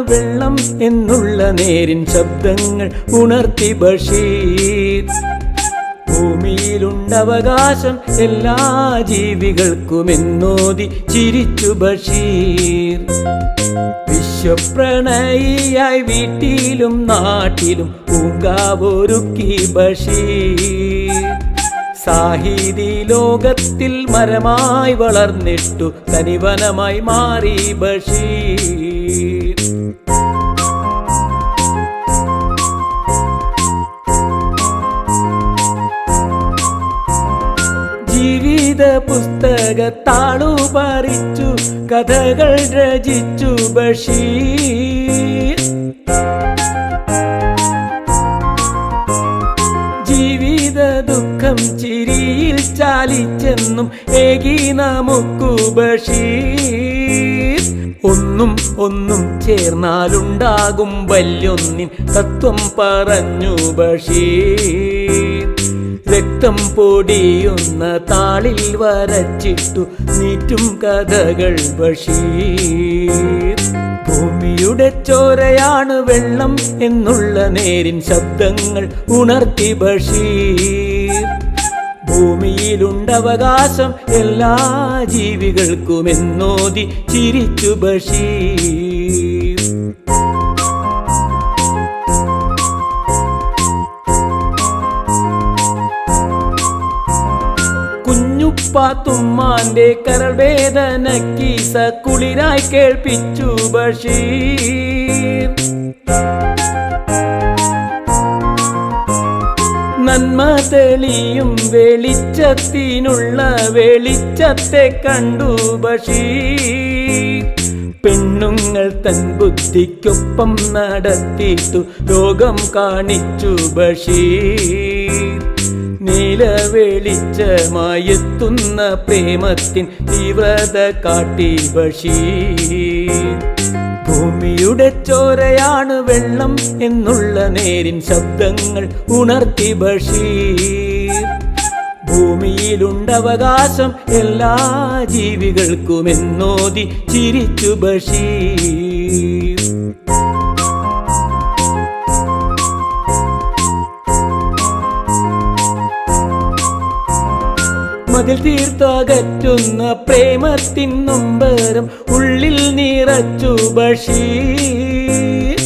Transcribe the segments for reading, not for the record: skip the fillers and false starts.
വെള്ളം എന്നുള്ള നേരിൻ ശബ്ദങ്ങൾ ഉണർത്തി ബഷീർ. ഭൂമിയിലുണ്ടവകാശം എല്ലാ ജീവികൾക്കുമെന്നോതി ചിരിച്ചു ബഷീർ. വിശ്വപ്രണയിയായി വീട്ടിലും നാട്ടിലും പൂങ്കാവൊരുക്കി ബഷീർ. സാഹിതി ലോകത്തിൽ മരമായി വളർന്നിട്ടു തനിവനമായി മാറി ബഷീർ. ജീവിത പുസ്തകത്താളു പറിച്ചു കഥകൾ രചിച്ചു ബഷീർ. ജീവിത ദുഃഖം ചിരിയിൽ ചാലിച്ചെന്നും ഏകി നമുക്കു ബഷീർ. ഒന്നും ഒന്നും ചേർന്നാലുണ്ടാകും വല്യൊന്നിൻ തത്വം പറഞ്ഞു ബഷീർ. രക്തം പൊടിയുന്ന താളിൽ വരച്ചിട്ടു നീറ്റും കഥകൾ ബഷീർ. ഭൂമിയുടെ ചോരയാണ് വെള്ളം എന്നുള്ള നേരിൻ ശബ്ദങ്ങൾ ഉണർത്തി ബഷീർ. ഭൂമിയിലുണ്ടവകാശം എല്ലാ ജീവികൾക്കുമെന്നോതി ചിരിച്ചു ബഷീർ. കുഞ്ഞുപ്പാത്തുമ്മാന്റെ കരൾ വേദനക്കീസ കുളിരായി കേൾപ്പിച്ചു ബഷീർ. നന്മ തെളിയും വെളിച്ചത്തിനുള്ള വെളിച്ചത്തെ കണ്ടു ബഷീർ. പെണ്ണുങ്ങൾ തൻ ബുദ്ധിക്കൊപ്പം നടത്തിയിട്ടു ലോകം കാണിച്ചു ബഷീർ. നീല വെളിച്ചമായെത്തുന്ന പ്രേമത്തിൻ തീവ്രത കാട്ടി ബഷീർ. ഭൂമിയുടെ ചോരയാണ് വെള്ളം എന്നുള്ള നേരിൻ ശബ്ദങ്ങൾ ഉണർത്തി ബഷീർ. ഭൂമിയിലുണ്ടവകാശം എല്ലാ ജീവികൾക്കുമെന്നോതി ചിരിച്ചു ബഷീർ. മതിൽ തീർത്തകറ്റുന്ന പ്രേമത്തിൻ നൊമ്പരം ഉള്ളിൽ നിറച്ചു ബഷീർ.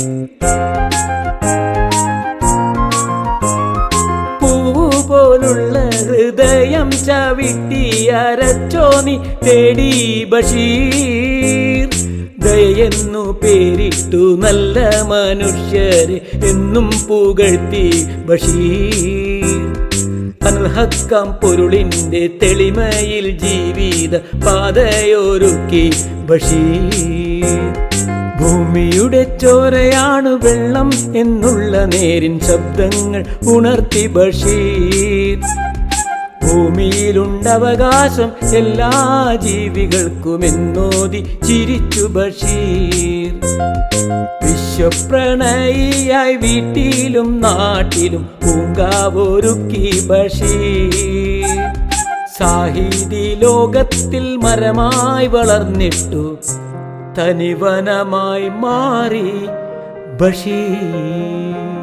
പൂവു പോലുള്ള ഹൃദയം ചവിട്ടി അരച്ചോ നീ തേടി ബഷീർ. ദയെന്നു പേരിട്ടു നല്ല മനുഷ്യരെ എന്നും പുകഴ്ത്തി ബഷീർ. അൽഹക്കാം പൊരുളിന്റെ തെളിമയിൽ ജീവിത പാതയൊരുക്കി ബഷീർ. ഭൂമിയുടെ ചോരയാണ് വെള്ളം എന്നുള്ള നേരിൻ ശബ്ദങ്ങൾ ഉണർത്തി ബഷീർ. ഭൂമിയിലുണ്ടവകാശം എല്ലാ ജീവികൾക്കുമെന്നോതി ചിരിച്ചു ബഷീർ. വിശ്വപ്രണയിയായി വീട്ടിലും നാട്ടിലും പൂങ്കാവൊരുക്കി ബഷീർ. സാഹിതി ലോകത്തിൽ മരമായി വളർന്നിട്ടു തനിവനമായി മാറി ബഷീർ.